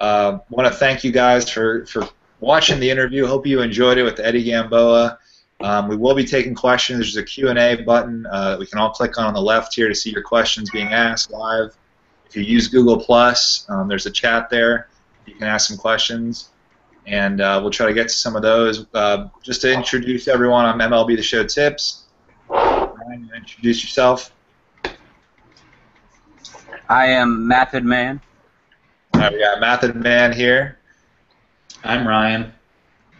Want to thank you guys for watching the interview. Hope you enjoyed it with Eddie Gamboa. We will be taking questions. There's a Q&A button we can all click on the left here to see your questions being asked live. If you use Google+, there's a chat there. You can ask some questions, and we'll try to get to some of those. Just to introduce everyone, I'm MLB The Show Tips. Ryan, introduce yourself. I am Method Man. All right, we got Method Man here. I'm Ryan.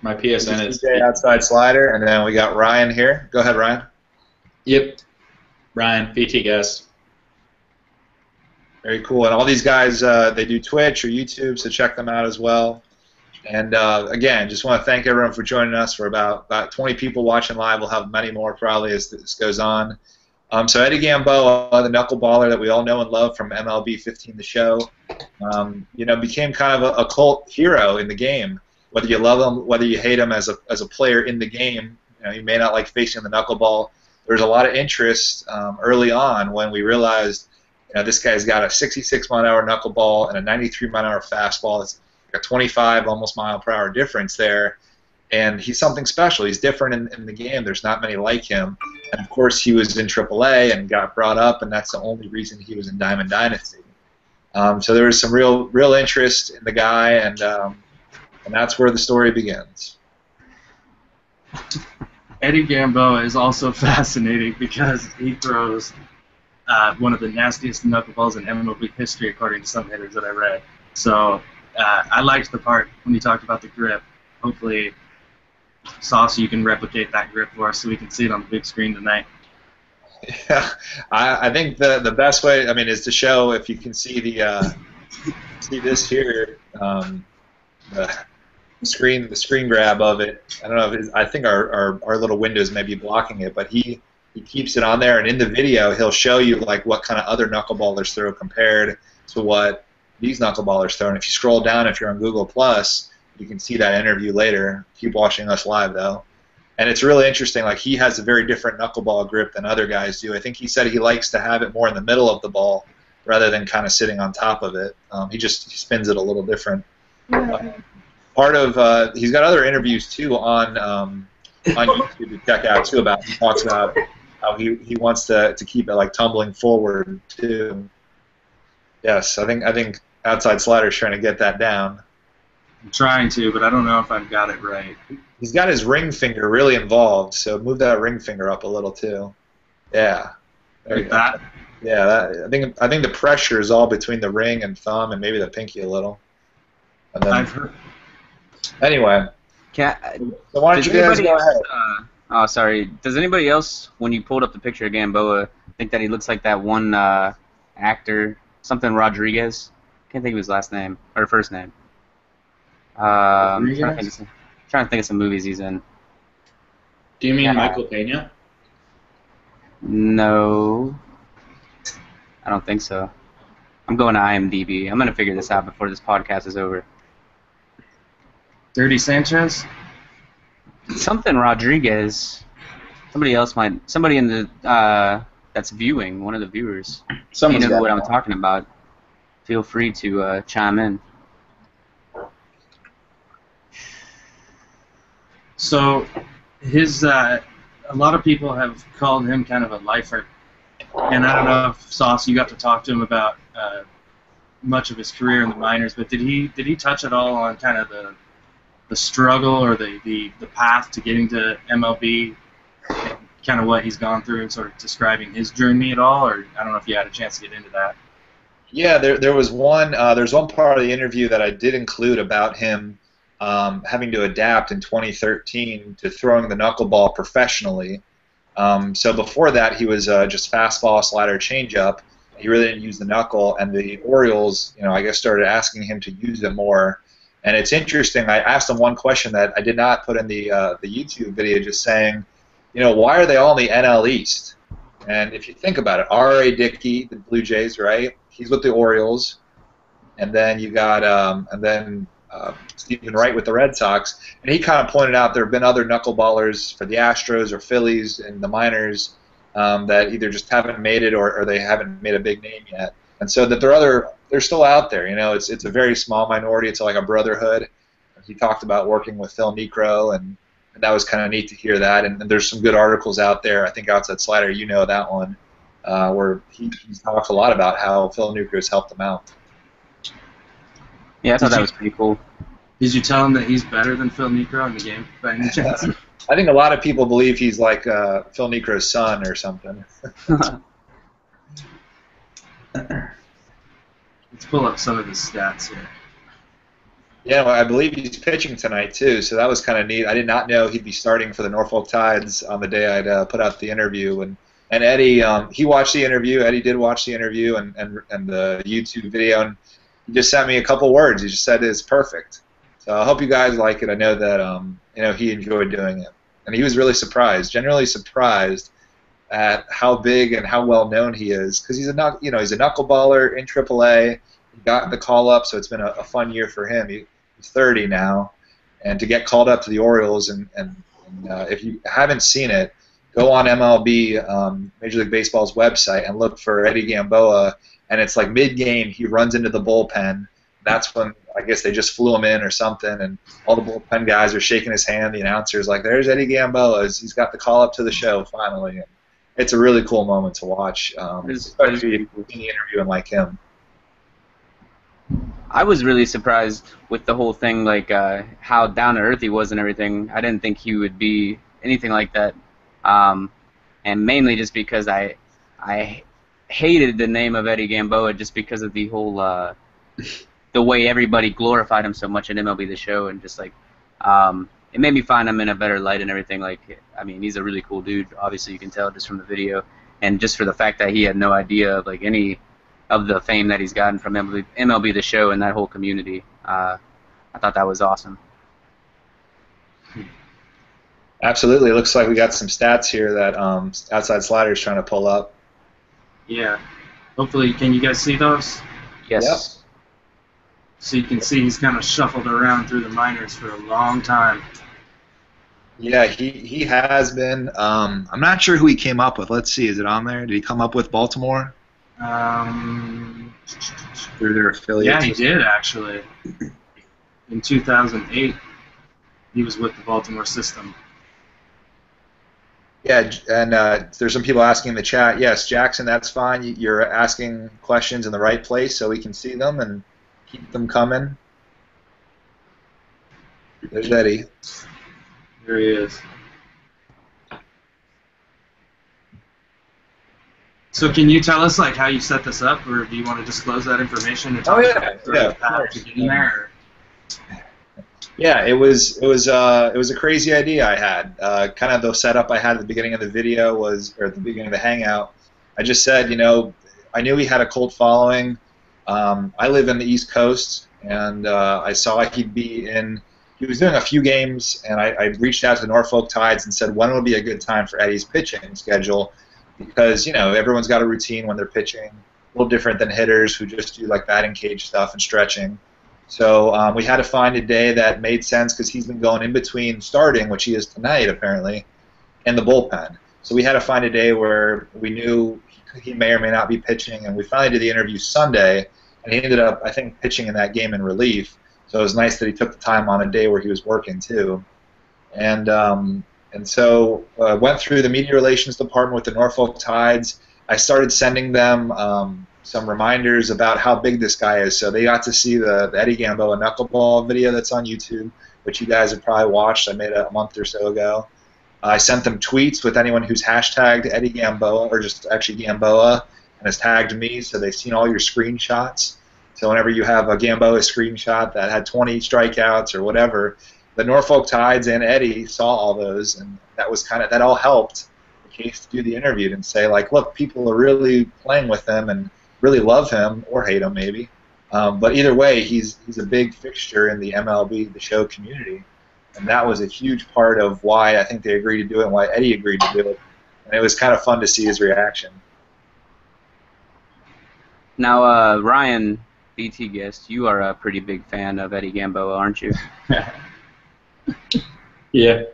My PSN is DJ Outside Slider, and then we got Ryan here. Go ahead, Ryan. Yep, Ryan, PT guest. Very cool. And all these guys, they do Twitch or YouTube, so check them out as well. And again, just want to thank everyone for joining us. For about 20 people watching live. We'll have many more probably as this goes on. So Eddie Gamboa, the knuckleballer that we all know and love from MLB 15 The Show, became kind of a cult hero in the game. Whether you love him, whether you hate him as a player in the game, you may not like facing the knuckleball. There was a lot of interest early on when we realized, this guy's got a 66-mile-an-hour knuckleball and a 93-mile-an-hour fastball. It's like a 25 almost mile-per-hour difference there. And he's something special. He's different in the game. There's not many like him. And, of course, he was in AAA and got brought up, and that's the only reason he was in Diamond Dynasty. So there was some real interest in the guy, and that's where the story begins. Eddie Gamboa is also fascinating because he throws one of the nastiest knuckleballs in MLB history, according to some hitters that I read. So I liked the part when he talked about the grip. Hopefully, Sauce, you can replicate that grip for us so we can see it on the big screen tonight. Yeah, I think the best way, is to show, if you can see see this here, the screen grab of it. I don't know I think our little windows may be blocking it, but he keeps it on there, and in the video he'll show you like what kind of other knuckleballers throw compared to what these knuckleballers throw. And if you scroll down, if you're on Google+, you can see that interview later. Keep watching us live, though. And it's really interesting. Like, he has a very different knuckleball grip than other guys do. I think he said he likes to have it more in the middle of the ball rather than kind of sitting on top of it. He spins it a little different. Part of he's got other interviews too on YouTube to check out too. He talks about how he wants to keep it like tumbling forward too. Yes, I think Outside Slider's trying to get that down. I'm trying to, but I don't know if I've got it right. He's got his ring finger really involved, so move that ring finger up a little too. Yeah. There you go. That? Yeah, I think the pressure is all between the ring and thumb and maybe the pinky a little. And then, I've heard. Anyway. So why don't you guys go ahead? Oh, sorry. Does anybody else, when you pulled up the picture of Gamboa, think that he looks like that one actor, something Rodriguez? Can't think of his last name or first name. Trying to think of some movies he's in. Do you mean Michael Pena? No, I don't think so. I'm going to IMDb. I'm going to figure this out before this podcast is over. Dirty Sanchez? Something Rodriguez. Somebody else might. Somebody in the that's viewing. One of the viewers. Someone's you know got what it. I'm talking about. Feel free to chime in. So, a lot of people have called him kind of a lifer, and I don't know if Sauce, you got to talk to him about much of his career in the minors, but did he touch at all on kind of the struggle or the path to getting to MLB, and kind of what he's gone through, and sort of describing his journey at all? Or I don't know if you had a chance to get into that. Yeah, there was one. There's one part of the interview that I did include about him having to adapt in 2013 to throwing the knuckleball professionally. So before that, he was just fastball, slider, changeup. He really didn't use the knuckle, and the Orioles, I guess, started asking him to use it more. And it's interesting. I asked him one question that I did not put in the YouTube video, just saying, why are they all in the NL East? And if you think about it, R.A. Dickey, the Blue Jays, right? He's with the Orioles, and then you got Stephen Wright with the Red Sox, and he kind of pointed out there have been other knuckleballers for the Astros or Phillies in the minors that either just haven't made it or they haven't made a big name yet. And so that there are they're still out there. You know, it's a very small minority. It's like a brotherhood. He talked about working with Phil Niekro, and that was kind of neat to hear that. And there's some good articles out there. I think Outside Slider, you know that one, where he talks a lot about how Phil Niekro has helped him out. Yeah, I thought that was pretty cool. Did you tell him that he's better than Phil Niekro in the game by any chance? I think a lot of people believe he's like Phil Niekro's son or something. Let's pull up some of his stats here. Yeah, well, I believe he's pitching tonight too, so that was kind of neat. I did not know he'd be starting for the Norfolk Tides on the day I'd put out the interview. And Eddie, he watched the interview. Eddie did watch the interview and the YouTube video, and he just sent me a couple words. He just said it's perfect. So I hope you guys like it. I know that he enjoyed doing it, and he was really surprised, generally surprised at how big and how well known he is, because he's a knuckleballer in AAA. He got the call up, so it's been a fun year for him. He's 30 now, and to get called up to the Orioles, and if you haven't seen it, go on MLB, Major League Baseball's website, and look for Eddie Gamboa, and it's like mid-game, he runs into the bullpen. That's when I guess they just flew him in or something, and all the bullpen guys are shaking his hand. The announcer's like, "There's Eddie Gamboa. He's got the call up to the show finally." And it's a really cool moment to watch, especially if you're in the interview and like him. I was really surprised with the whole thing, like how down to earth he was and everything. I didn't think he would be anything like that, and mainly just because I hated the name of Eddie Gamboa just because of the whole the way everybody glorified him so much in MLB The Show, and just like it made me find him in a better light and everything. Like, I mean, he's a really cool dude. Obviously, you can tell just from the video, and just for the fact that he had no idea of like any of the fame that he's gotten from MLB The Show and that whole community. I thought that was awesome. Absolutely. It looks like we got some stats here that Outside Slider is trying to pull up. Yeah. Hopefully, can you guys see those? Yes. Yep. So you can see he's kind of shuffled around through the minors for a long time. Yeah, he has been. I'm not sure who he came up with. Let's see. Is it on there? Did he come up with Baltimore? Through their affiliate? Yeah, he did, actually. In 2008, he was with the Baltimore system. Yeah, and there's some people asking in the chat. Yes, Jackson, that's fine. You're asking questions in the right place so we can see them and keep them coming. There's Eddie. There he is. So can you tell us like how you set this up, or do you want to disclose that information? And Oh yeah, yeah. To get in there? Yeah, it was a crazy idea I had. Kind of the setup I had at the beginning of the video was, or at the beginning of the hangout. I just said, I knew he had a cult following. I live in the East Coast, and I saw he was doing a few games, and I reached out to Norfolk Tides and said, when would be a good time for Eddie's pitching schedule? Because, everyone's got a routine when they're pitching, a little different than hitters who just do like batting cage stuff and stretching. So we had to find a day that made sense because he's been going in between starting, which he is tonight apparently, and the bullpen. So we had to find a day where we knew he may or may not be pitching, and we finally did the interview Sunday, and he ended up, I think, pitching in that game in relief. So it was nice that he took the time on a day where he was working too. And so I went through the media relations department with the Norfolk Tides. I started sending them some reminders about how big this guy is. So they got to see the Eddie Gamboa Knuckleball video that's on YouTube, which you guys have probably watched. I made it a month or so ago. I sent them tweets with anyone who's hashtagged Eddie Gamboa, or just actually Gamboa, and has tagged me, so they've seen all your screenshots. So whenever you have a Gamboa screenshot that had 20 strikeouts or whatever, the Norfolk Tides and Eddie saw all those, and that all helped the case to do the interview and say, like, look, people are really playing with him and really love him, or hate him maybe. But either way, he's a big fixture in the MLB The Show community. And that was a huge part of why I think they agreed to do it and why Eddie agreed to do it. And it was kind of fun to see his reaction. Now, Ryan, BT guest, you are a pretty big fan of Eddie Gamboa, aren't you? Yeah.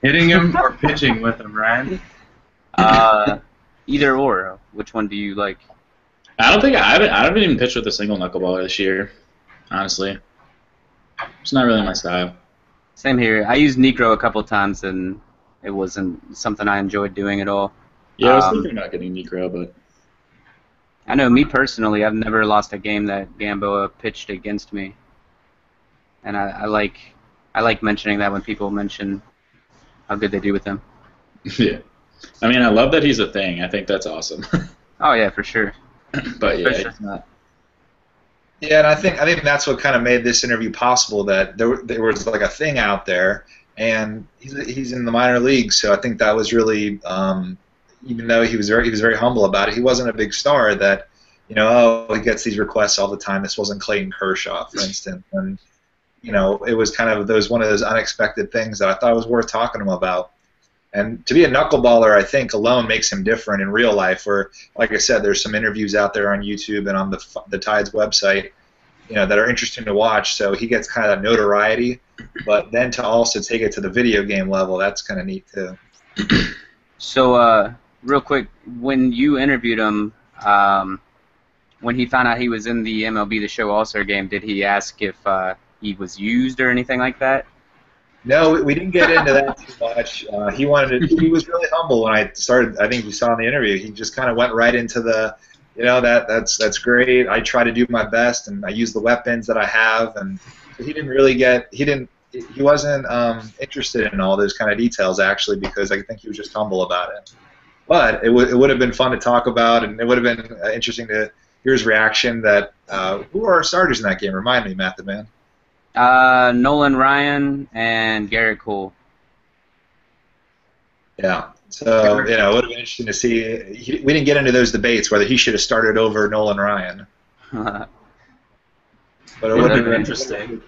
Hitting him or pitching with him, Ryan? Either or. Which one do you like? I don't think I haven't even pitched with a single knuckleball this year. Honestly, it's not really my style. Same here. I used Necro a couple times, and it wasn't something I enjoyed doing at all. Yeah, I was thinking about getting Necro, but I know me personally, I've never lost a game that Gamboa pitched against me, and I like mentioning that when people mention how good they do with him. yeah. I mean, I love that he's a thing. I think that's awesome. Oh yeah, for sure. But yeah, Sure. it's not. Yeah, and I think that's what kind of made this interview possible. That there was like a thing out there, and he's in the minor leagues, so I think that was really, even though he was very humble about it. He wasn't a big star. That, you know, oh, he gets these requests all the time. This wasn't Clayton Kershaw, for instance, and you know, it was kind of one of those unexpected things that I thought was worth talking to him about. And to be a knuckleballer, I think, alone makes him different in real life. Where, like I said, there's some interviews out there on YouTube and on the Tides website, you know, that are interesting to watch. So he gets kind of that notoriety, but then to also take it to the video game level, that's kind of neat too. So, real quick, when you interviewed him, when he found out he was in the MLB The Show All-Star game, did he ask if he was used or anything like that? No, we didn't get into that too much. He was really humble when I started. I think you saw in the interview. He just kind of went right into the, you know, that's great. I try to do my best, and I use the weapons that I have. And he didn't really he wasn't interested in all those kind of details, actually, because I think he was just humble about it. But it would have been fun to talk about, and it would have been interesting to hear his reaction. That who are our starters in that game? Remind me, Matt the Man. Nolan Ryan and Garrett Cole. Yeah. So, you know, it would have been interesting to see. We didn't get into those debates whether he should have started over Nolan Ryan. But it would have been interesting.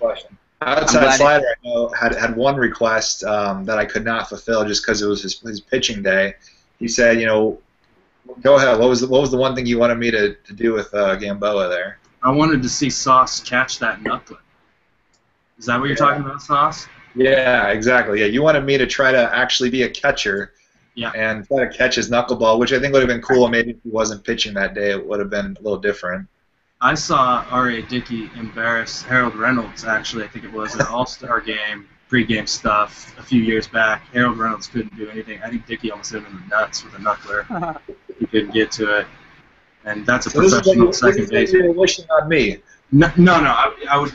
Outside Slider, I know, had one request that I could not fulfill just because it was his pitching day. He said, you know, go ahead. What was the one thing you wanted me to do with Gamboa there? I wanted to see Sauce catch that knuckler. Is that what you're talking about, Sauce? Yeah, exactly. Yeah, you wanted me to try to actually be a catcher, yeah, and try to catch his knuckleball, which I think would have been cool. Maybe if he wasn't pitching that day, it would have been a little different. I saw R.A. Dickey embarrass Harold Reynolds, actually, I think it was, an All-Star game, pregame stuff, a few years back. Harold Reynolds couldn't do anything. I think Dickey almost hit him in the nuts with a knuckler. He couldn't get to it. And that's a professional second baseman. This is what you're wishing on me. No, I would...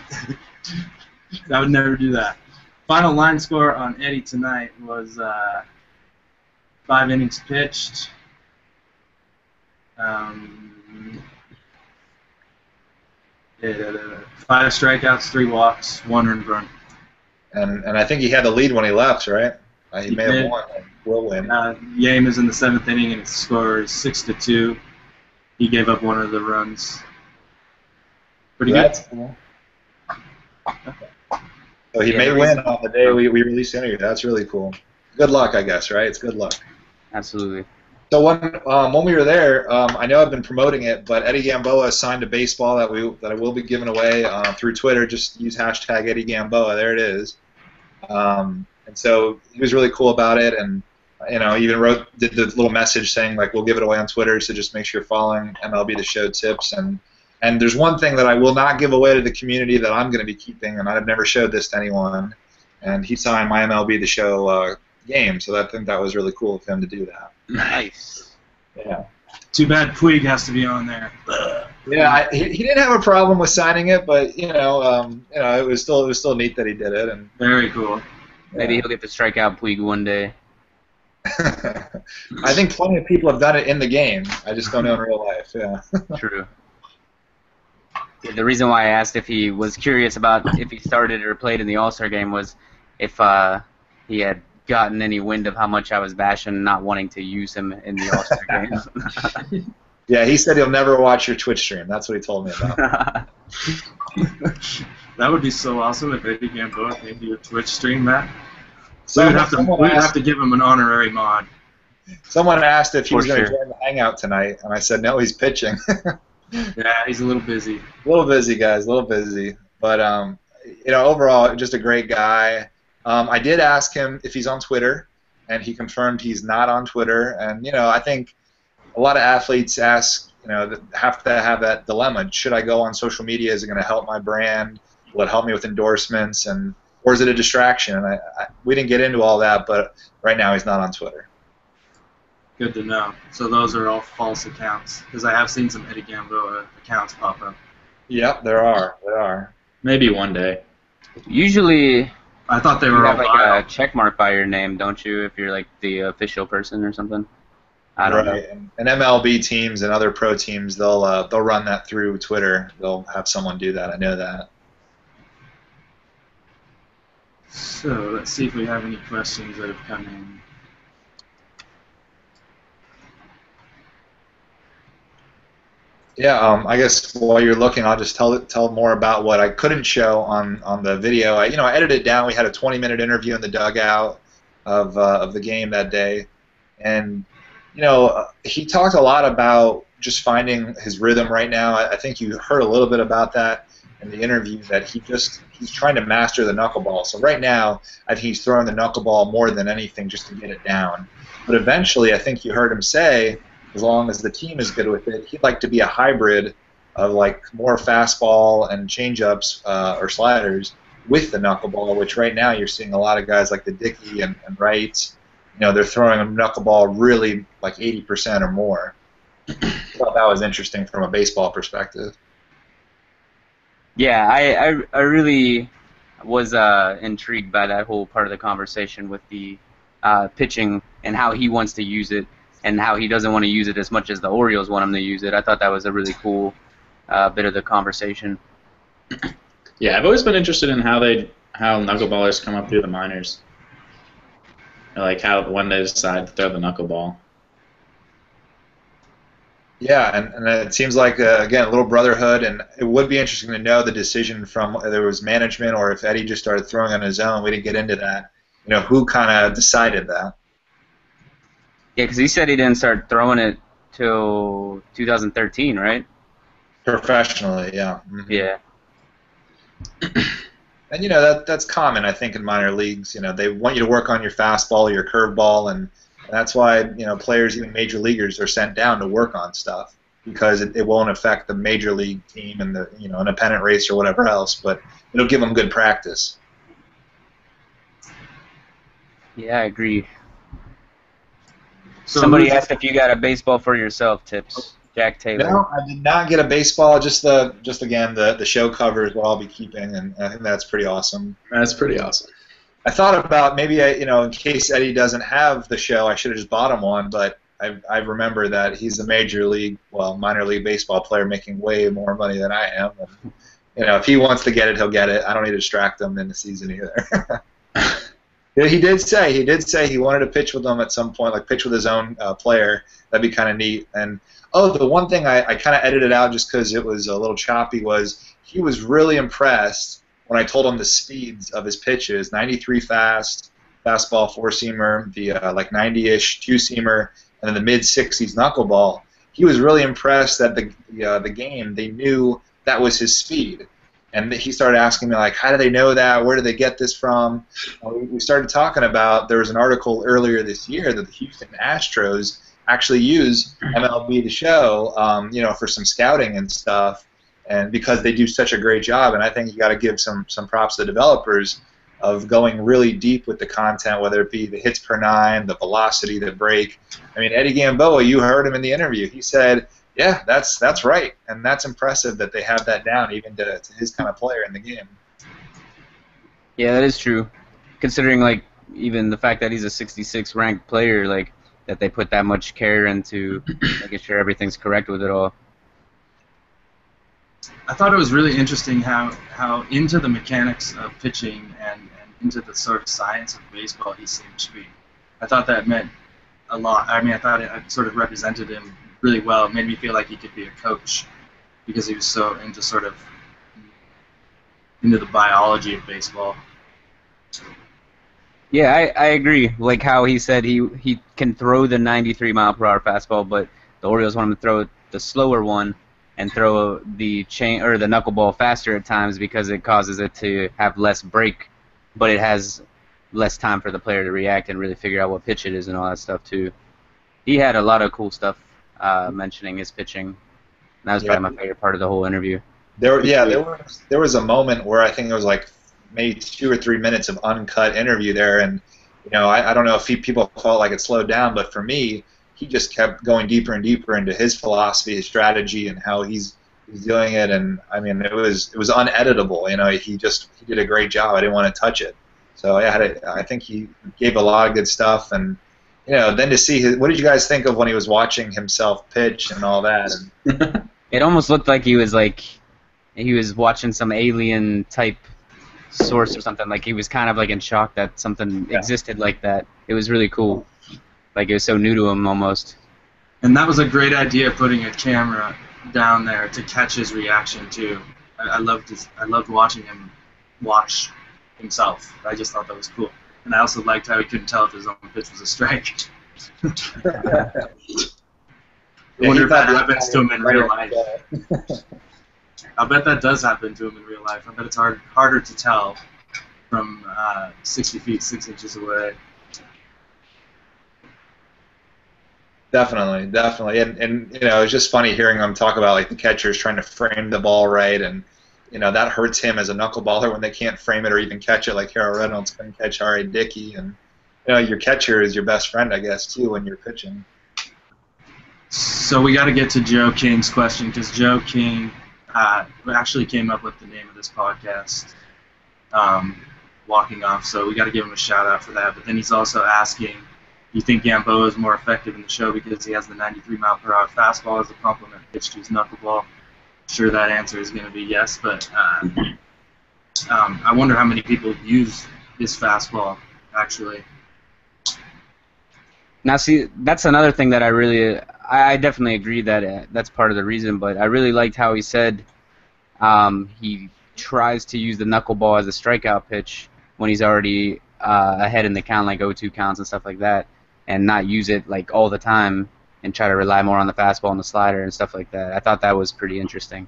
I would never do that. Final line score on Eddie tonight was 5 innings pitched. 5 strikeouts, 3 walks, 1 earned run. And I think he had the lead when he left, right? He may have won. Will win. Yame is in the 7th inning, and his score is 6-2. He gave up 1 of the runs. Pretty good. That's cool. So he may win on the day we release the interview. That's really cool. Good luck, I guess, right? It's good luck. Absolutely. So when we were there, I know I've been promoting it, but Eddie Gamboa signed a baseball that I will be giving away through Twitter. Just use hashtag Eddie Gamboa. There it is. And so he was really cool about it, and you know, even did the little message saying like we'll give it away on Twitter. So just make sure you're following MLB The Show tips. And there's one thing that I will not give away to the community that I'm going to be keeping, and I've never showed this to anyone. And he signed my MLB The Show game, so I think that was really cool of him to do that. Nice. Yeah. Too bad Puig has to be on there. Yeah, he didn't have a problem with signing it, but you know, it was still neat that he did it, and very cool. Maybe he'll get to strike out Puig one day. I think plenty of people have done it in the game. I just don't know in real life. Yeah. True. The reason why I asked if he was curious about if he started or played in the All-Star game was if he had gotten any wind of how much I was bashing not wanting to use him in the All-Star game. Yeah, he said he'll never watch your Twitch stream. That's what he told me about. That would be so awesome if Eddie Gamboa came to your Twitch stream, Matt. So we'd have to give him an honorary mod. Someone asked if he was going to join the hangout tonight, and I said no, he's pitching. Yeah, he's a little busy. A little busy, guys. A little busy. But you know, overall, just a great guy. I did ask him if he's on Twitter, and he confirmed he's not on Twitter. And you know, I think a lot of athletes ask, have to have that dilemma. Should I go on social media? Is it going to help my brand? Will it help me with endorsements? Or is it a distraction? And we didn't get into all that, but right now he's not on Twitter. Good to know. So those are all false accounts, because I have seen some Eddie Gamboa accounts pop up. Yep, there are. There are. Maybe one day. Usually, I thought they you were have all like a check mark by your name, don't you? If you're like the official person or something. I don't know. And MLB teams and other pro teams, they'll run that through Twitter. They'll have someone do that. I know that. So let's see if we have any questions that have come in. Yeah, I guess while you're looking, I'll just tell more about what I couldn't show on the video. I edited it down. We had a 20-minute interview in the dugout of the game that day, and he talked a lot about just finding his rhythm right now. I think you heard a little bit about that in the interview, that he's trying to master the knuckleball. So right now, I think he's throwing the knuckleball more than anything just to get it down. But eventually, I think you heard him say, as long as the team is good with it, he'd like to be a hybrid of like more fastball and changeups or sliders with the knuckleball, which right now you're seeing a lot of guys like the Dickey and Wright, they're throwing a knuckleball really like 80% or more. I thought that was interesting from a baseball perspective. Yeah, I really was intrigued by that whole part of the conversation with the pitching and how he wants to use it, and how he doesn't want to use it as much as the Orioles want him to use it. I thought that was a really cool bit of the conversation. Yeah, I've always been interested in how knuckleballers come up through the minors. Like when they decide to throw the knuckleball. Yeah, and it seems like, again, a little brotherhood, and it would be interesting to know the decision from whether it was management or if Eddie just started throwing on his own. We didn't get into that. Who kind of decided that? Yeah, because he said he didn't start throwing it till 2013, right? Professionally, yeah. Mm-hmm. Yeah. And that's common, I think, in minor leagues. They want you to work on your fastball, your curveball, and that's why players, even major leaguers, are sent down to work on stuff, because it won't affect the major league team and the an pennant race or whatever else, but it'll give them good practice. Yeah, I agree. So Somebody asked if you got a baseball for yourself, Tips. Jack Taylor. No, I did not get a baseball. Just again the show cover is what I'll be keeping, and I think that's pretty awesome. That's pretty awesome. I thought about maybe in case Eddie doesn't have the show, I should have just bought him one, but I remember that he's a minor league baseball player making way more money than I am. And, if he wants to get it, he'll get it. I don't need to distract him in the season either. He did say he wanted to pitch with them at some point, like pitch with his own player. That'd be kind of neat. And the one thing I kind of edited out just because it was a little choppy was he was really impressed when I told him the speeds of his pitches: 93 fastball, four-seamer, the like 90-ish two-seamer, and then the mid-60s knuckleball. He was really impressed that the game, they knew that was his speed. And he started asking me, like, how do they know that? Where do they get this from? We started talking about, there was an article earlier this year that the Houston Astros actually use MLB The Show, for some scouting and stuff, and because they do such a great job. And I think you got to give some props to the developers of going really deep with the content, whether it be the hits per nine, the velocity, the break. I mean, Eddie Gamboa, you heard him in the interview. He said, yeah, that's right, and that's impressive that they have that down even to his kind of player in the game. Yeah, that is true. Considering like even the fact that he's a 66 ranked player, like that they put that much care into making sure everything's correct with it all. I thought it was really interesting how into the mechanics of pitching and into the sort of science of baseball he seemed to be. I thought that meant a lot. I mean, I thought it sort of represented him really well. It made me feel like he could be a coach because he was so into the biology of baseball. Yeah, I agree. Like how he said he can throw the 93-mile-per-hour fastball, but the Orioles want him to throw the slower one and throw the knuckleball faster at times because it causes it to have less break, but it has less time for the player to react and really figure out what pitch it is and all that stuff too. He had a lot of cool stuff mentioning his pitching. That was probably my favorite part of the whole interview. There was a moment where I think it was like maybe 2 or 3 minutes of uncut interview there, and I don't know if people felt like it slowed down, but for me, he just kept going deeper and deeper into his philosophy, his strategy, and how he's doing it. And I mean, it was uneditable. He did a great job. I didn't want to touch it. So I think he gave a lot of good stuff, and then to see what did you guys think of when he was watching himself pitch and all that? And it almost looked like he was watching some alien type source or something. Like he was kind of like in shock that something existed like that. It was really cool. Like it was so new to him almost. And that was a great idea, putting a camera down there to catch his reaction too. I loved watching him watch himself. I just thought that was cool. And I also liked how he couldn't tell if his own pitch was a strike. I wonder if that happens to him in real life. I bet that does happen to him in real life. I bet it's harder to tell from 60 feet, 6 inches away. Definitely, and it was just funny hearing him talk about like the catchers trying to frame the ball right, and that hurts him as a knuckleballer when they can't frame it or even catch it, like Harold Reynolds couldn't catch R.A. Dickey, and your catcher is your best friend, I guess, too, when you're pitching. So we got to get to Joe King's question, because Joe King actually came up with the name of this podcast, Walking Off, so we got to give him a shout out for that. But then he's also asking, do you think Gamboa is more effective in the show because he has the 93-mile-per-hour fastball as a complement pitch to his knuckleball? I'm sure that answer is going to be yes, but I wonder how many people use his fastball, actually. Now, see, that's another thing that I definitely agree that that's part of the reason, but I really liked how he said he tries to use the knuckleball as a strikeout pitch when he's already ahead in the count, like 0-2 counts and stuff like that, and not use it like all the time and try to rely more on the fastball and the slider and stuff like that. I thought that was pretty interesting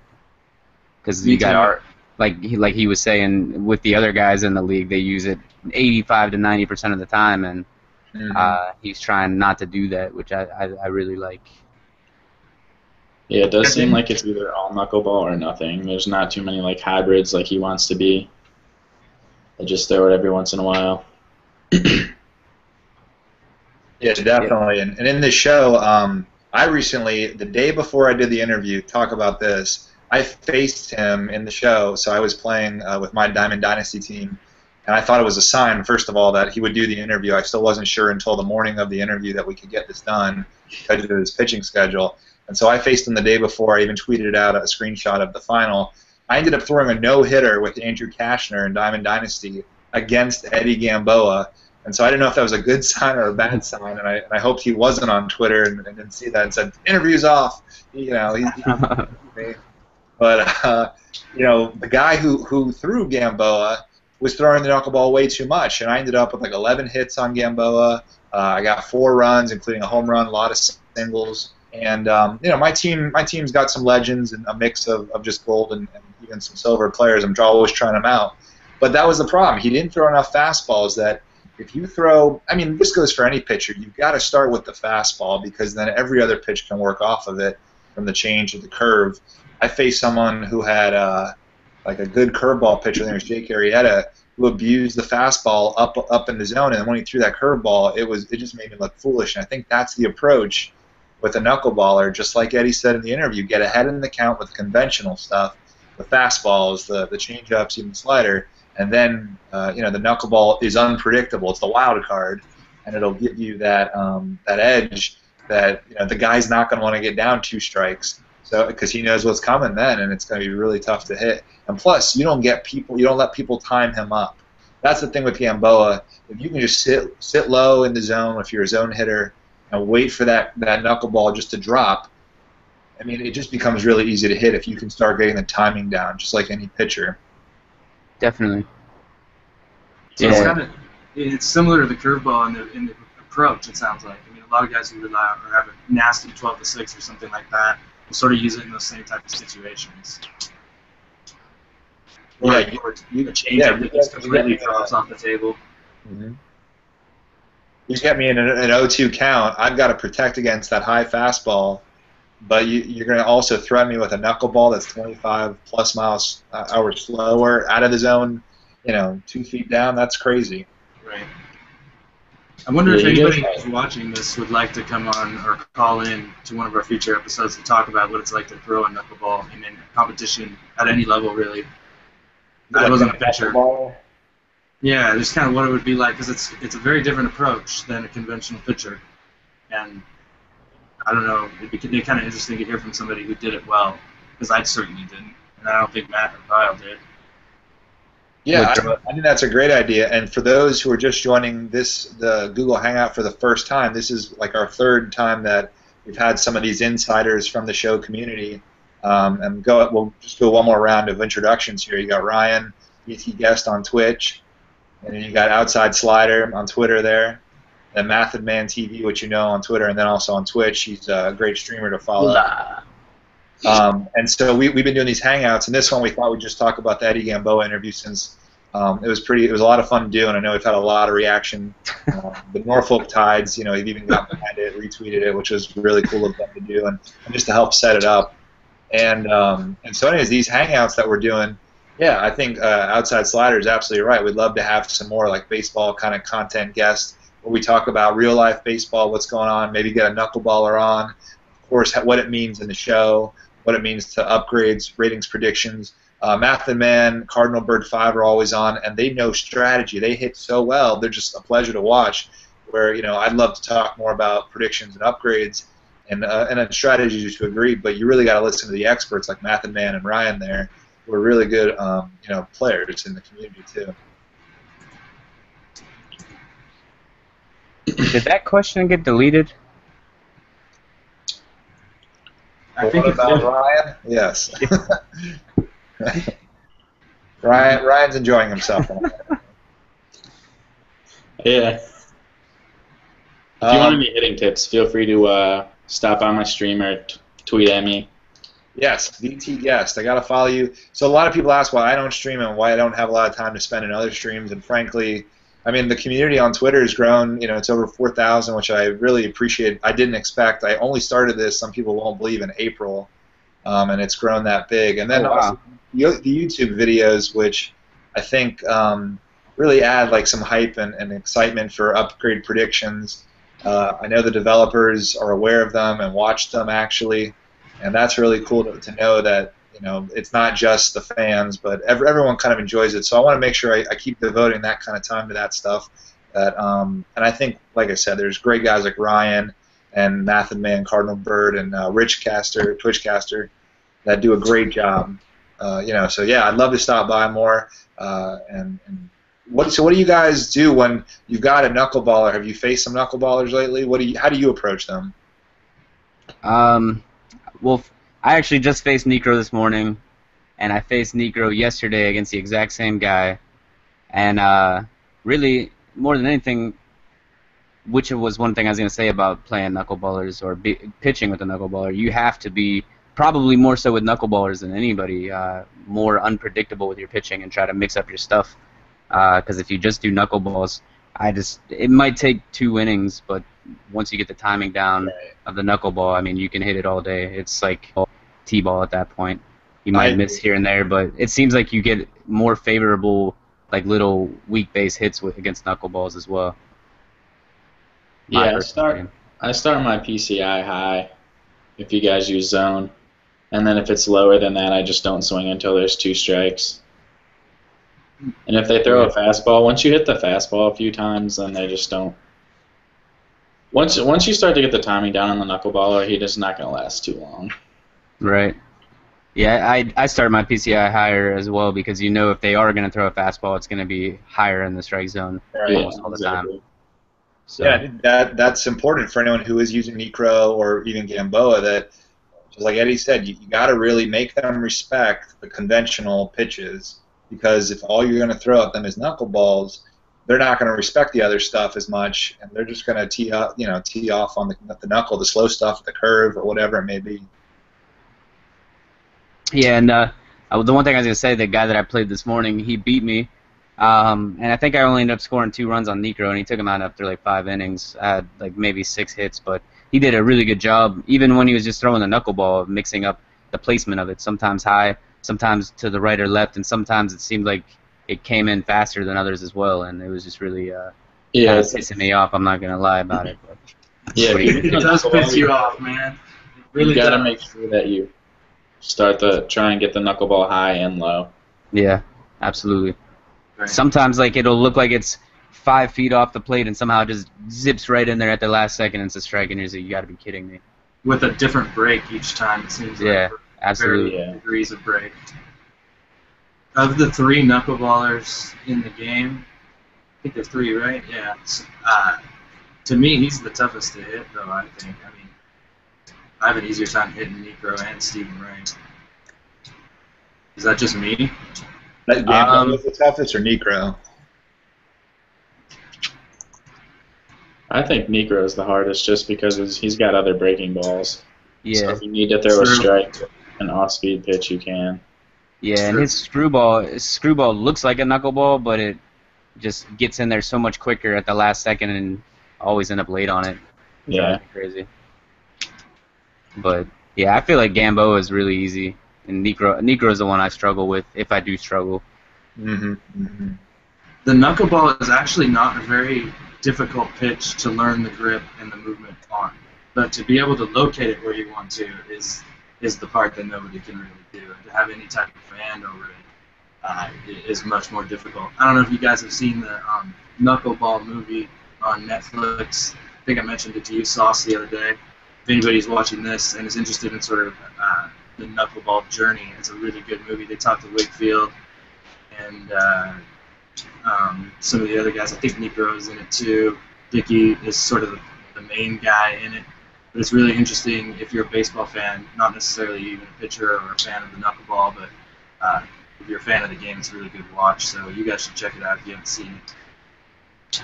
because you got like he was saying with the other guys in the league, they use it 85 to 90% of the time, and he's trying not to do that, which I really like. Yeah, it does seem like it's either all knuckleball or nothing. There's not too many like hybrids like he wants to be. They just throw it every once in a while. Yeah, definitely. And in the show, I recently, the day before I did the interview, talk about this, I faced him in the show. So I was playing with my Diamond Dynasty team, and I thought it was a sign, first of all, that he would do the interview. I still wasn't sure until the morning of the interview that we could get this done because of his pitching schedule. And so I faced him the day before. I even tweeted out a screenshot of the final. I ended up throwing a no-hitter with Andrew Kashner in Diamond Dynasty against Eddie Gamboa. And so I didn't know if that was a good sign or a bad sign, and I hoped he wasn't on Twitter and didn't see that and said, interview's off. But, the guy who threw Gamboa was throwing the knuckleball way too much, and I ended up with like 11 hits on Gamboa. I got 4 runs, including a home run, a lot of singles. And, my team's got some legends and a mix of just gold and even some silver players. I'm always trying them out. But that was the problem. He didn't throw enough fastballs that if you throw, this goes for any pitcher, you've got to start with the fastball because then every other pitch can work off of it from the change of the curve. I faced someone who had like a good curveball pitcher, there was Jake Arrieta, who abused the fastball up in the zone, and when he threw that curveball, it just made me look foolish. And I think that's the approach with a knuckleballer, just like Eddie said in the interview, get ahead in the count with conventional stuff, the fastballs, the change-ups, even the slider, and then the knuckleball is unpredictable. It's the wild card, and it'll give you that edge that the guy's not going to want to get down 2 strikes, so because he knows what's coming then, and it's going to be really tough to hit. And plus, you don't let people time him up. That's the thing with Gamboa. If you can just sit low in the zone if you're a zone hitter and wait for that knuckleball just to drop, it just becomes really easy to hit if you can start getting the timing down, just like any pitcher. Definitely. So it's similar to the curveball in the approach, it sounds like. A lot of guys who rely on or have a nasty 12-6 or something like that will sort of use it in those same type of situations. Or a change-up that just completely drops off the table. Mm-hmm. You get me in an 0-2 count, I've got to protect against that high fastball but you're going to also threaten me with a knuckleball that's 25 plus miles hour slower out of the zone, 2 feet down. That's crazy. Right. I wonder if anybody who's watching this would like to come on or call in to one of our future episodes to talk about what it's like to throw a knuckleball in a competition at any level, really. I wasn't a pitcher. Yeah, just kind of what it would be like, because it's a very different approach than a conventional pitcher. And I don't know, it'd be kind of interesting to hear from somebody who did it well, because I certainly didn't, and I don't think Matt or Kyle did. Yeah, I think that's a great idea. And for those who are just joining the Google Hangout for the first time, this is like our third time that we've had some of these insiders from the show community. We'll just do one more round of introductions here. You got Ryan, ET Guest on Twitch, and then you got Outside Slider on Twitter there, and Method Man TV, which you know on Twitter, and then also on Twitch. He's a great streamer to follow. And so we've been doing these hangouts, and this one we thought we'd just talk about the Eddie Gamboa interview since it was a lot of fun to do, and I know we've had a lot of reaction. The Norfolk Tides, they've even got behind it, retweeted it, which was really cool of them to do, and just to help set it up. And so anyways, these hangouts that we're doing, yeah, I think Outside Slider is absolutely right. We'd love to have some more like baseball kind of content guests where we talk about real life baseball, what's going on, maybe get a knuckleballer on, of course, what it means in the show, what it means to upgrades, ratings, predictions. Math and Man, Cardinal Bird 5 are always on, and they know strategy. They hit so well. They're just a pleasure to watch. Where I'd love to talk more about predictions and upgrades and then strategies to agree, but you really got to listen to the experts like Math and Man and Ryan there, who are really good players in the community too. Did that question get deleted? I think it's Ryan? Yes. Ryan's enjoying himself. Yeah. If you want any hitting tips, feel free to stop on my stream or tweet at me. Yes, VT Guest. I got to follow you. So a lot of people ask why I don't stream and why I don't have a lot of time to spend in other streams. And frankly, I mean, the community on Twitter has grown. It's over 4,000, which I really appreciate. I didn't expect. I only started this, some people won't believe, in April, and it's grown that big. And then also the YouTube videos, which I think really add like some hype and excitement for upgrade predictions. I know the developers are aware of them and watch them actually, and that's really cool to know that it's not just the fans, but everyone kind of enjoys it. So I want to make sure I keep devoting that kind of time to that stuff. And I think, like I said, there's great guys like Ryan and Math and Man, Cardinal Bird, and Rich Caster, Twitch Caster, that do a great job. So yeah, I'd love to stop by more. What do you guys do when you've got a knuckleballer? Have you faced some knuckleballers lately? How do you approach them? Well, I actually just faced Necro this morning, and I faced Necro yesterday against the exact same guy. And really, more than anything, which was one thing I was going to say about playing knuckleballers or pitching with a knuckleballer, you have to be, probably more so with knuckleballers than anybody, more unpredictable with your pitching and try to mix up your stuff. Because if you just do knuckleballs, it might take 2 innings, but once you get the timing down of the knuckleball, I mean, you can hit it all day. It's like T-ball at that point. You might miss here and there, but it seems like you get more favorable, like little weak base hits against knuckleballs as well. Yeah, I start my PCI high if you guys use zone, and then if it's lower than that, I just don't swing until there's 2 strikes. And if they throw a fastball, once you hit the fastball a few times, then they just don't. Once you start to get the timing down on the knuckleballer, he just not going to last too long. Right. Yeah, I start my PCI higher as well because if they are going to throw a fastball, it's going to be higher in the strike zone almost all the time. So. Yeah, that's important for anyone who is using Necro or even Gamboa. That, just like Eddie said, you got to really make them respect the conventional pitches, because if all you're going to throw at them is knuckleballs, they're not going to respect the other stuff as much, and they're just going to tee off on the knuckle, the slow stuff, the curve, or whatever it may be. Yeah, and the one thing I was going to say, the guy that I played this morning, he beat me, and I think I only ended up scoring 2 runs on Necro, and he took him out after like 5 innings. I had like maybe 6 hits, but he did a really good job, even when he was just throwing the knuckleball, mixing up the placement of it. Sometimes high, sometimes to the right or left, and sometimes it seemed like it came in faster than others as well, and it was just really kind of pissing me off. I'm not gonna lie about it. But it does piss you off, man. It really you gotta does. make sure that you try and get the knuckleball high and low. Yeah, absolutely. Right. Sometimes like it'll look like it's 5 feet off the plate, and somehow it just zips right in there at the last second, and it's a strike, and you're like, you got to be kidding me. With a different break each time, it seems Yeah, like. absolutely. Varying degrees of break. Of the 3 knuckleballers in the game, I think there's 3, right? Yeah. To me, he's the toughest to hit, though, I think. I mean, I have an easier time hitting Necro and Stephen Wright. Is that just me? That Gamboa was the toughest, or Necro? I think Necro is the hardest just because he's got other breaking balls. Yeah. So if you need to throw a strike, an off-speed pitch, you can. Yeah, and his screwball looks like a knuckleball, but it just gets in there so much quicker at the last second and always end up late on it. Yeah. Crazy. But yeah, I feel like Gamboa is really easy, and Necro is the one I struggle with if I do struggle. Mm-hmm. Mm-hmm. The knuckleball is actually not a very difficult pitch to learn the grip and the movement on, but to be able to locate it where you want to is the part that nobody can really do. And to have any type of command over it is much more difficult. I don't know if you guys have seen the Knuckleball movie on Netflix. I think I mentioned it to you, Sauce, the other day. If anybody's watching this and is interested in sort of the Knuckleball journey, it's a really good movie. They talk to Wakefield and some of the other guys. I think Necro is in it too. Dickey is sort of the main guy in it. But it's really interesting if you're a baseball fan, not necessarily even a pitcher or a fan of the knuckleball, but if you're a fan of the game, it's a really good watch. So you guys should check it out if you haven't seen it.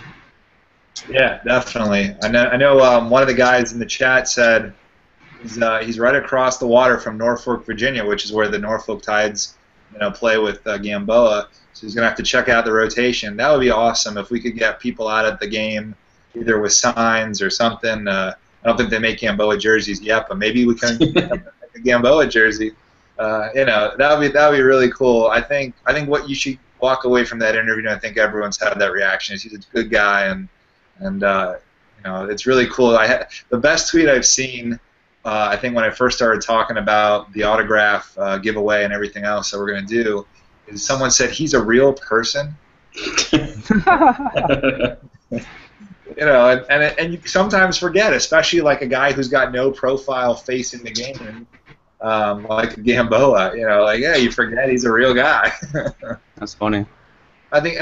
Yeah, definitely. I know. One of the guys in the chat said he's right across the water from Norfolk, Virginia, which is where the Norfolk Tides, play with Gamboa. So he's gonna have to check out the rotation. That would be awesome if we could get people out at the game, either with signs or something. I don't think they make Gamboa jerseys yet, but maybe we can make a Gamboa jersey. That would be really cool. I think what you should walk away from that interview, and I think everyone's had that reaction, is he's a good guy, and it's really cool. The best tweet I've seen, I think when I first started talking about the autograph giveaway and everything else that we're going to do, is someone said he's a real person. And you sometimes forget, especially like a guy who's got no profile facing the game, like Gamboa. You forget he's a real guy. That's funny. I think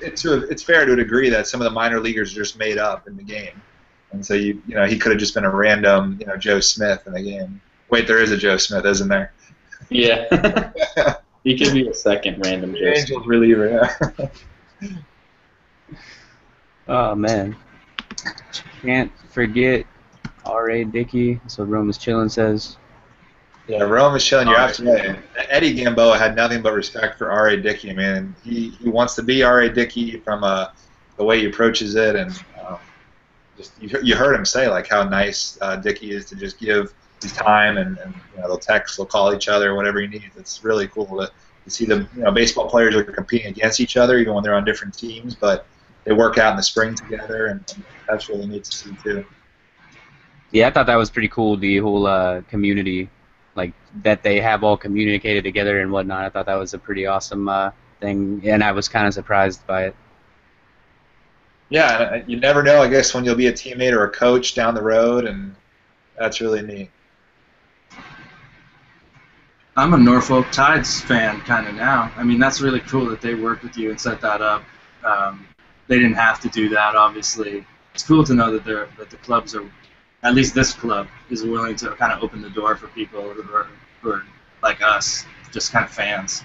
it's fair to agree that some of the minor leaguers are just made up in the game, and so he could have just been a random Joe Smith in the game. Wait, there is a Joe Smith, isn't there? Yeah. He could be a second random Joe Smith. Angels reliever. Yeah. Oh man. Can't forget R.A. Dickey. That's what Rome is Chillin' says. Yeah, Rome is chilling. You're absolutely right. Eddie Gamboa had nothing but respect for R.A. Dickey, man. He wants to be R.A. Dickey from the way he approaches it, and just you heard him say like how nice Dickey is to just give his time, and they'll text, they'll call each other, whatever he needs. It's really cool to see them. Baseball players are competing against each other even when they're on different teams, but they work out in the spring together, and that's really neat to see too. Yeah, I thought that was pretty cool. The whole community, like that they have all communicated together and whatnot. I thought that was a pretty awesome thing, and I was kind of surprised by it. Yeah, you never know, I guess, when you'll be a teammate or a coach down the road, and that's really neat. I'm a Norfolk Tides fan kind of now. I mean, that's really cool that they worked with you and set that up. They didn't have to do that, obviously. It's cool to know that the clubs are, at least this club, is willing to kind of open the door for people who are like us, just kind of fans.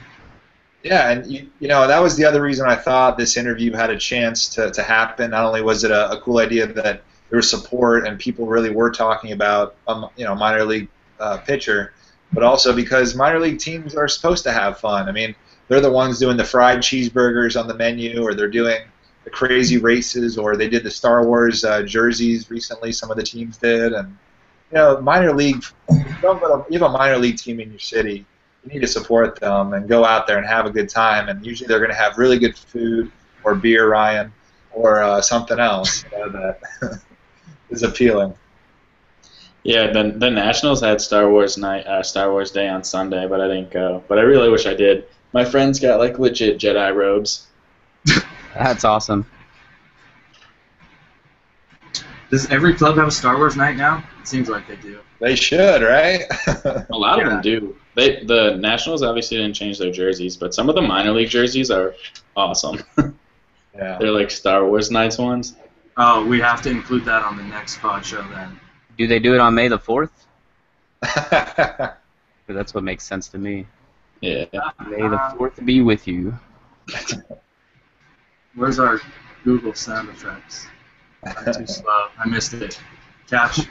Yeah, and that was the other reason I thought this interview had a chance to happen. Not only was it a cool idea that there was support and people really were talking about minor league pitcher, but also because minor league teams are supposed to have fun. I mean, they're the ones doing the fried cheeseburgers on the menu, or they're doing the crazy races, or they did the Star Wars jerseys recently. Some of the teams did, and minor league. If you have a minor league team in your city, you need to support them and go out there and have a good time. And usually they're going to have really good food or beer, Ryan, or something else that is appealing. Yeah, the Nationals had Star Wars Day on Sunday, but I didn't go. But I really wish I did. My friends got like legit Jedi robes. That's awesome. Does every club have a Star Wars night now? It seems like they do. They should, right? A lot of them do. The Nationals obviously didn't change their jerseys, but some of the minor league jerseys are awesome. Yeah. They're like Star Wars nights ones. Oh, we have to include that on the next pod show then. Do they do it on May the 4th? That's what makes sense to me. Yeah. May the 4th be with you. Where's our Google sound effects? I'm too slow. I missed it. Cash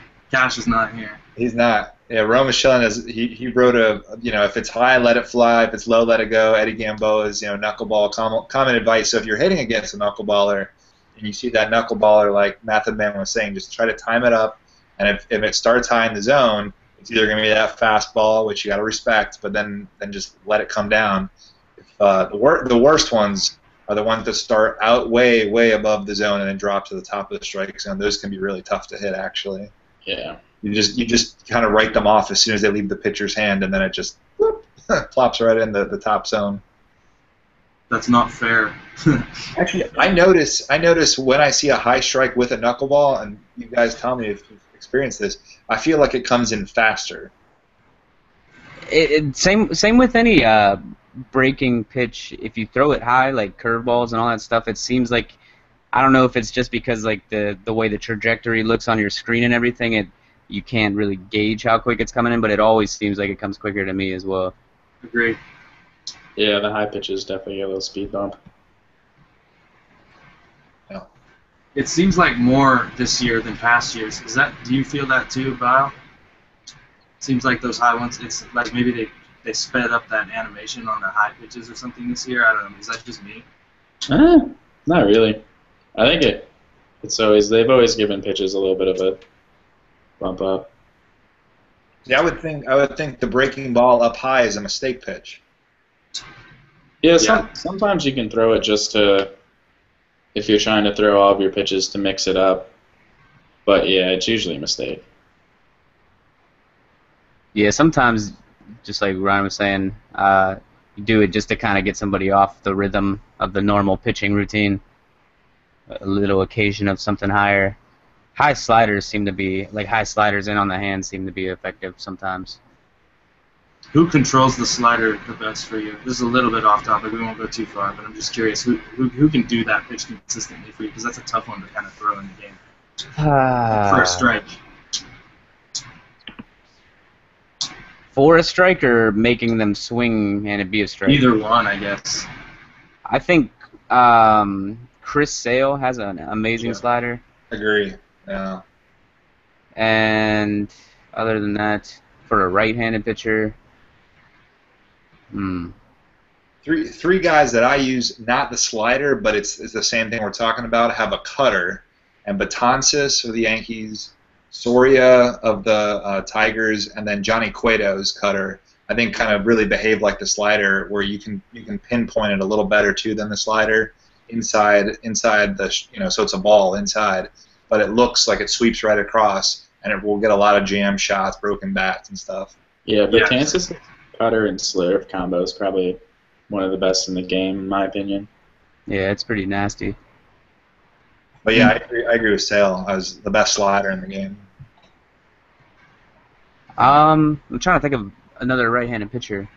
is not here. He's not. Yeah, Rome is chilling. He wrote if it's high, let it fly. If it's low, let it go. Eddie Gamboa's, knuckleball common advice. So if you're hitting against a knuckleballer and you see that knuckleballer, like Method Man was saying, just try to time it up. And if it starts high in the zone, it's either going to be that fastball, which you got to respect, but then just let it come down. If, the worst ones are the ones that start out way above the zone and then drop to the top of the strike zone. Those can be really tough to hit, actually. Yeah. You just kind of write them off as soon as they leave the pitcher's hand, and then it just whoop, plops right in the top zone. That's not fair. Actually, I notice when I see a high strike with a knuckleball, and you guys tell me if you've experienced this, I feel like it comes in faster. Same with any breaking pitch. If you throw it high, like curveballs and all that stuff, it seems like, I don't know if it's just because like the way the trajectory looks on your screen and everything, you can't really gauge how quick it's coming in, but it always seems like it comes quicker to me as well. Agreed. Yeah, the high pitches definitely get a little speed bump. Yeah. It seems like more this year than past years. Do you feel that too, Kyle? Seems like those high ones, it's like maybe they sped up that animation on the high pitches or something this year. I don't know. Is that just me? Not really. I think they've always given pitches a little bit of a bump up. Yeah, I would think the breaking ball up high is a mistake pitch. Yeah, sometimes you can throw it just to, if you're trying to throw all of your pitches to mix it up. But yeah, it's usually a mistake. Yeah, sometimes, just like Ryan was saying, you do it just to kind of get somebody off the rhythm of the normal pitching routine. A little occasion of something higher. High sliders in on the hand seem to be effective sometimes. Who controls the slider the best for you? This is a little bit off topic. We won't go too far, but I'm just curious. Who can do that pitch consistently for you? Because that's a tough one to kind of throw in the game. For a strike. For a strike or making them swing and it be a strike? Either one, I guess. I think Chris Sale has an amazing slider. Agree. Yeah. And other than that, for a right-handed pitcher, Three guys that I use, not the slider, but it's the same thing we're talking about, have a cutter. And Betances of the Yankees, Soria of the Tigers, and then Johnny Cueto's cutter, I think kind of really behave like the slider, where you can pinpoint it a little better too than the slider inside the so it's a ball inside, but it looks like it sweeps right across, and it will get a lot of jam shots, broken bats, and stuff. Yeah, Betances' cutter and slurve combo is probably one of the best in the game, in my opinion. Yeah, it's pretty nasty. But yeah, I agree with Sale as the best slider in the game. I'm trying to think of another right-handed pitcher.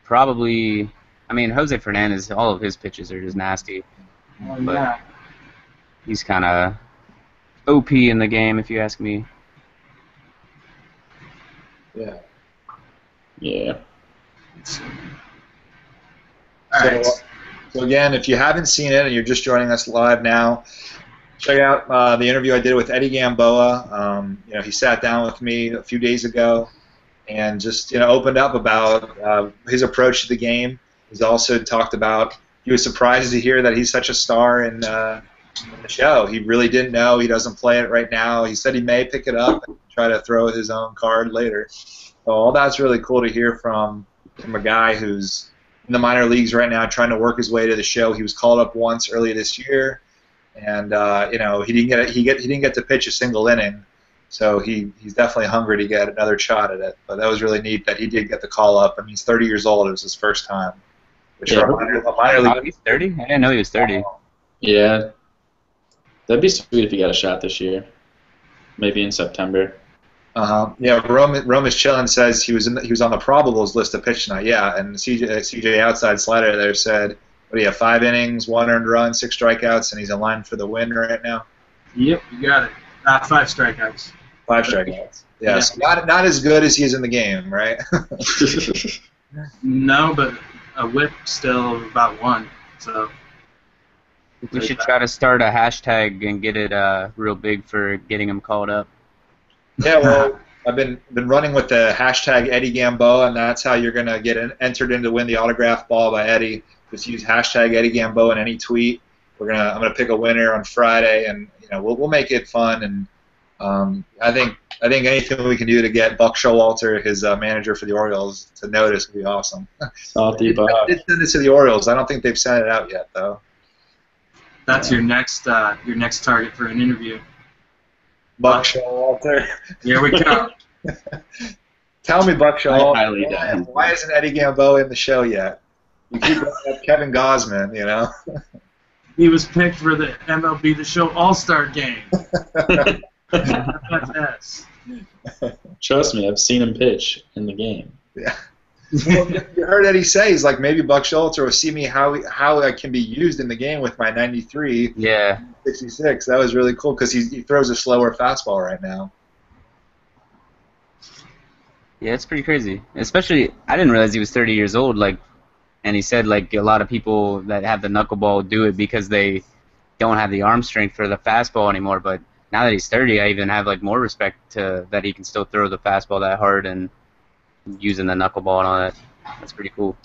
Probably, Jose Fernandez, all of his pitches are just nasty. But he's kind of OP in the game, if you ask me. Yeah. Yeah. All right. So again, if you haven't seen it and you're just joining us live now, check out the interview I did with Eddie Gamboa. He sat down with me a few days ago and just opened up about his approach to the game. He's also talked about he was surprised to hear that he's such a star in the show. He really didn't know. He doesn't play it right now. He said he may pick it up and try to throw his own card later. So all that's really cool to hear from a guy who's in the minor leagues right now, trying to work his way to the show. He was called up once early this year, and he didn't get to pitch a single inning. So he's definitely hungry to get another shot at it. But that was really neat that he did get the call up. I mean, he's 30 years old. It was his first time. Which Yeah. for a minor league, He's 30? I didn't know he was 30. Yeah. That'd be sweet if he got a shot this year. Maybe in September. Yeah, Romas Chillin says he was on the probables list of pitch tonight. Yeah, and CJ outside slider there said, what do you have, 5 innings, 1 earned run, 6 strikeouts, and he's in line for the win right now. Yep, you got it. 5 strikeouts. 5 strikeouts. Yeah, so not as good as he is in the game, right? No, but a whip still of about 1. So We should try to start a hashtag and get it real big for getting him called up. Yeah, well, I've been running with the hashtag Eddie Gamboa, and that's how you're gonna get entered in to win the autograph ball by Eddie. Just use hashtag Eddie Gamboa in any tweet. I'm gonna pick a winner on Friday, and we'll make it fun. And I think anything we can do to get Buck Showalter, his manager for the Orioles, to notice would be awesome. Salty Buck. I did send it to the Orioles. I don't think they've sent it out yet, though. that's your next target for an interview. Buck Showalter. Here we go. Tell me, Buck I highly doubt Showalter, it. why isn't Eddie Gamboa in the show yet? You keep bringing up Kevin Gosman, He was picked for the MLB The Show All-Star game. FFS. Trust me, I've seen him pitch in the game. Yeah. Well, you heard Eddie say, he's like, maybe Buck Showalter will see me how I can be used in the game with my 93, Yeah. 66. That was really cool because he throws a slower fastball right now. Yeah, it's pretty crazy. Especially, I didn't realize he was 30 years old. And he said a lot of people that have the knuckleball do it because they don't have the arm strength for the fastball anymore. But now that he's 30, I even have like more respect to that he can still throw the fastball that hard and using the knuckleball and all that. That's pretty cool.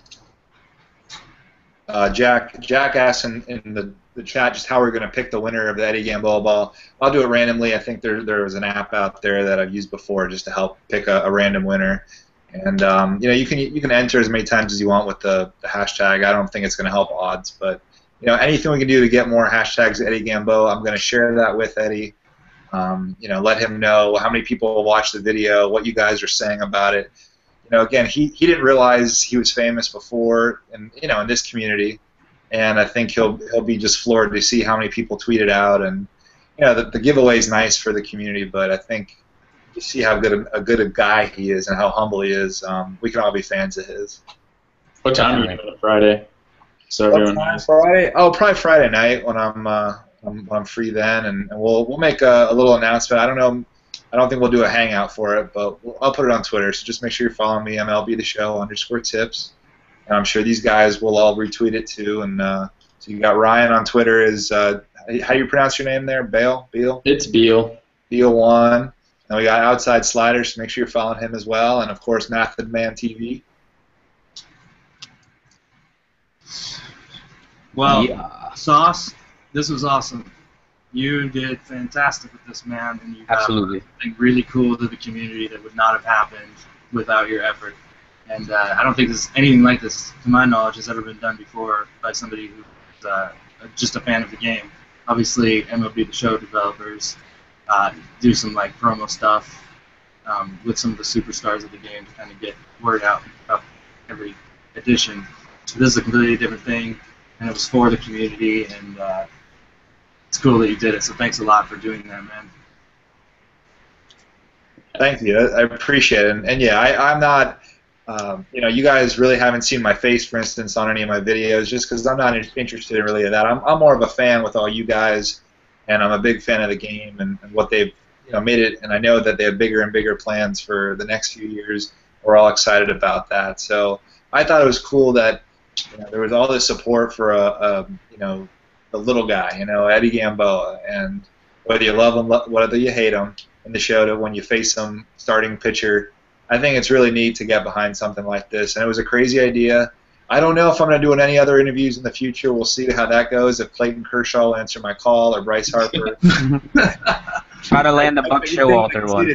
Jack asked in the chat just how we're going to pick the winner of the Eddie Gamboa ball. I'll do it randomly. I think there was an app out there that I've used before just to help pick a random winner. And you can enter as many times as you want with the hashtag. I don't think it's going to help odds, but anything we can do to get more hashtags Eddie Gamboa, I'm going to share that with Eddie. Let him know how many people watch the video, what you guys are saying about it. Again, he didn't realize he was famous before, in this community, and I think he'll be just floored to see how many people tweet it out. And the giveaway is nice for the community, but I think you see how good a guy he is and how humble he is. We can all be fans of his. What time are you doing on Friday? So What everyone time knows. Friday? Oh, probably Friday night when I'm free then, and we'll make a little announcement. I don't know. I don't think we'll do a hangout for it, but I'll put it on Twitter. So just make sure you're following me, MLB The Show _tips. And I'm sure these guys will all retweet it too. And so you got Ryan on Twitter. Is how do you pronounce your name there? Beal? It's Beal. Beal1. And we got Outside Sliders. So make sure you're following him as well. And of course, Method Man TV. Well, Yeah. Sauce, this was awesome. You did fantastic with this, man, and you got Absolutely. something really cool to the community that would not have happened without your effort. And I don't think anything like this, to my knowledge, has ever been done before by somebody who's just a fan of the game. Obviously, MLB The Show developers do some promo stuff with some of the superstars of the game to kind of get word out about every edition. So this is a completely different thing, and it was for the community, and it's cool that you did it. So thanks a lot for doing that, man. Thank you. I appreciate it. And yeah, I'm not. You guys really haven't seen my face, for instance, on any of my videos, just because I'm not interested in really in that. I'm more of a fan with all you guys, and I'm a big fan of the game and what they've made it. And I know that they have bigger and bigger plans for the next few years. We're all excited about that. So I thought it was cool that there was all this support for the little guy, Eddie Gamboa, and whether you love him, whether you hate him, in the show to when you face him starting pitcher. I think it's really neat to get behind something like this, and it was a crazy idea. I don't know if I'm going to do any other interviews in the future. We'll see how that goes. If Clayton Kershaw will answer my call or Bryce Harper. Try to land the Buck Showalter one.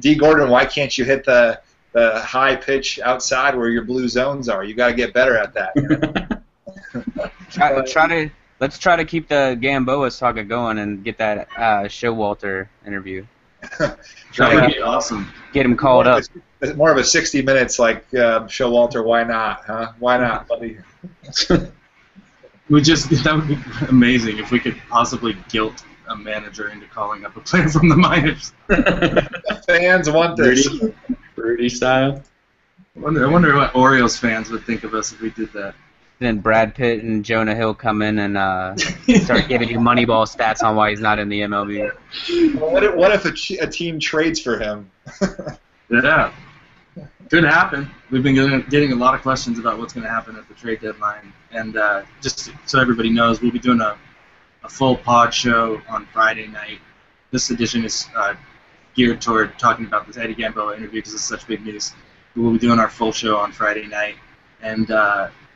D. Gordon, why can't you hit the high pitch outside where your blue zones are? You got to get better at that. Let's try to keep the Gamboa saga going and get that Showalter interview. That would be awesome. Get him called up. More of a 60 minutes like Showalter. Why not? Huh? Why not, buddy? That would be amazing if we could possibly guilt a manager into calling up a player from the minors. Fans want this. Rudy style. I wonder what Orioles fans would think of us if we did that. Then Brad Pitt and Jonah Hill come in and start giving you Moneyball stats on why he's not in the MLB. What if a team trades for him? Yeah. Could happen. We've been getting a lot of questions about what's going to happen at the trade deadline. And just so everybody knows, we'll be doing a full pod show on Friday night. This edition is geared toward talking about this Eddie Gamboa interview because it's such big news. We'll be doing our full show on Friday night. And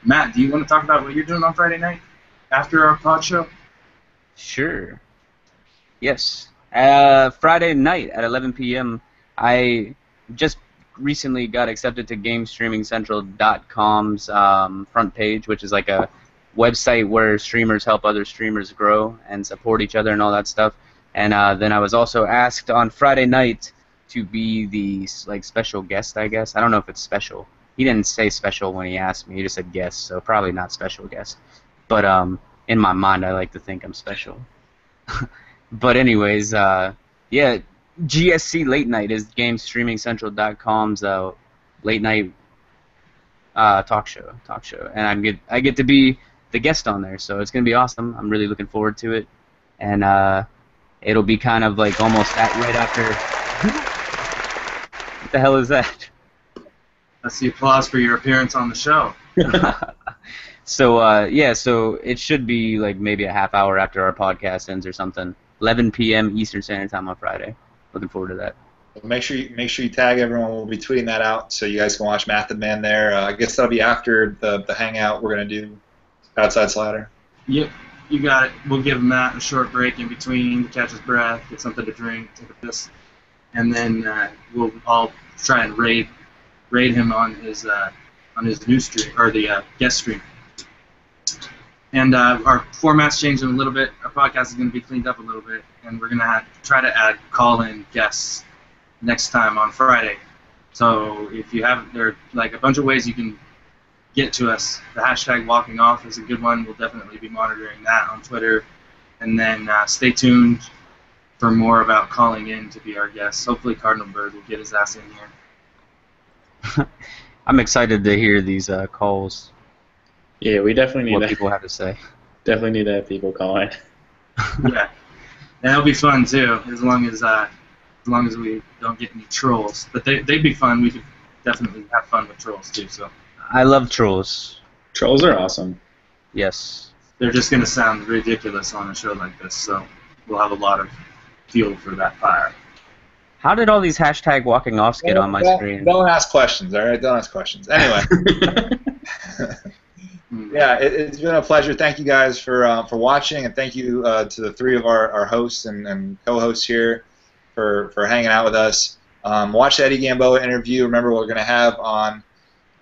Matt, do you want to talk about what you're doing on Friday night after our pod show? Sure. Yes. Friday night at 11 p.m. I just recently got accepted to GameStreamingCentral.com's front page, which is like a website where streamers help other streamers grow and support each other and all that stuff. And then I was also asked on Friday night to be the special guest, I guess. I don't know if it's special. He didn't say special when he asked me. He just said guest, so probably not special guest. But in my mind, I like to think I'm special. But anyways, yeah, GSC Late Night is GameStreamingCentral.com's late night talk show, and I get to be the guest on there, so it's gonna be awesome. I'm really looking forward to it, and it'll be kind of like almost right after. What the hell is that? That's the applause for your appearance on the show. So yeah, so it should be like maybe a half hour after our podcast ends or something. 11 p.m. Eastern Standard Time on Friday. Looking forward to that. Make sure you tag everyone. We'll be tweeting that out so you guys can watch Matt the Man there. I guess that'll be after the hangout we're gonna do outside Slider. Yep, you got it. We'll give Matt a short break in between to catch his breath, get something to drink, take a piss, and then we'll all try and raid him on his new stream or the guest stream. And our format's changing a little bit. Our podcast is going to be cleaned up a little bit, and we're going to try to add call-in guests next time on Friday. So if you have, there are like a bunch of ways you can get to us. The hashtag walking off is a good one. We'll definitely be monitoring that on Twitter. And then stay tuned for more about calling in to be our guests. Hopefully Cardinal Bird will get his ass in here. I'm excited to hear these calls. Yeah, we definitely need what people have to say. Definitely need to have people calling. Yeah, and it'll be fun too, as long as we don't get any trolls. But they'd be fun. We could definitely have fun with trolls too. So I love trolls. Trolls are awesome. Yes. They're just gonna sound ridiculous on a show like this, so we'll have a lot of fuel for that fire. How did all these hashtag walking offs get on my screen? Don't ask questions, all right? Don't ask questions. Anyway. Yeah, it's been a pleasure. Thank you guys for watching, and thank you to the three of our hosts and co-hosts here for hanging out with us. Watch the Eddie Gamboa interview. Remember, we're going to have on,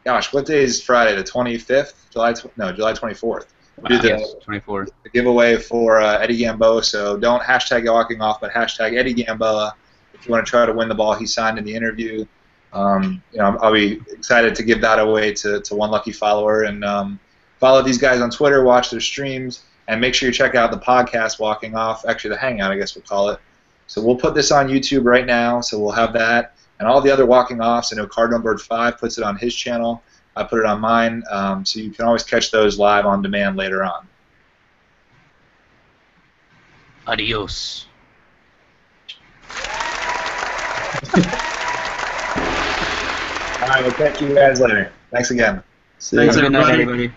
gosh, what day is Friday? The 25th? July 24th. Wow. Yes, 24th. The giveaway for Eddie Gamboa. So don't hashtag walking off, but hashtag Eddie Gamboa if you want to try to win the ball he signed in the interview. I'll be excited to give that away to one lucky follower, and follow these guys on Twitter, watch their streams, and make sure you check out the podcast Walking Off, actually the Hangout, I guess we'll call it. So we'll put this on YouTube right now, so we'll have that. And all the other Walking Offs, I know Cardinal Bird 5 puts it on his channel. I put it on mine, so you can always catch those live on demand later on. Adios. All right, we'll catch you guys later. Thanks again. Thanks, Good night, everybody. everybody.